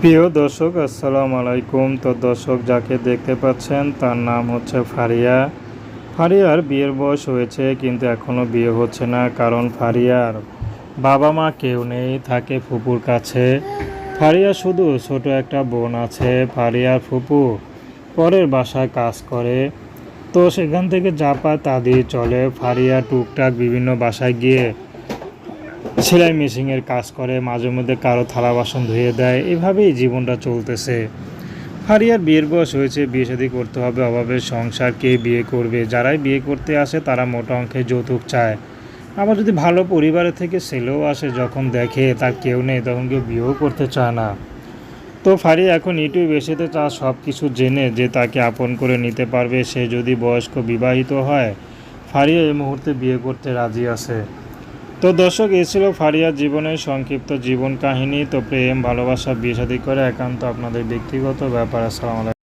প্রিয় দর্শক, আসসালামু আলাইকুম। তো দর্শক, যাকে দেখতে পাচ্ছেন তার নাম হচ্ছে ফারিয়া। ফারিয়ার বিয়ের বয়স হয়েছে, কিন্তু এখনও বিয়ে হচ্ছে না, কারণ ফারিয়ার বাবা মা কেউ নেই, থাকে ফুপুর কাছে। ফারিয়ার শুধু ছোট একটা বোন আছে। ফারিয়ার ফুপু পরের বাসায় কাজ করে, তো সেখান থেকে যা পায় তা দিয়ে চলে। ফারিয়া টুকটাক বিভিন্ন বাসায় গিয়ে সেলাই মেশিনের কাজ করে, মাঝে মধ্যে কারো থালা বাসন ধুয়ে দেয়, এভাবেই জীবনটা চলতেছে। ফারিয়ার বিয়ের বয়স হয়েছে, বিয়ে শাদী করতে হবে, অভাবের সংসার, কে বিয়ে করবে? যারাই বিয়ে করতে আসে তারা মোটা অঙ্কের যৌতুক চায়। আবার যদি ভালো পরিবারের থেকে ছেলেও আসে, যখন দেখে তার কেউ নেই, তখন কেউ বিয়েও করতে চায় না। তো ফারিয়া এখন ইউটিউব এসেতে চায় সব কিছু জেনে যে তাকে আপন করে নিতে পারবে। সে যদি বয়স্ক বিবাহিত হয়, ফারিয়া এই মুহূর্তে বিয়ে করতে রাজি আছে। তো দর্শক, এ ছিল ফারিয়ার জীবনের সংক্ষিপ্ত জীবন কাহিনী। তো প্রেম, ভালোবাসা, বিয়ে শাদী করে একান্ত আপনাদের ব্যক্তিগত ব্যাপার। আসসালামু আলাইকুম।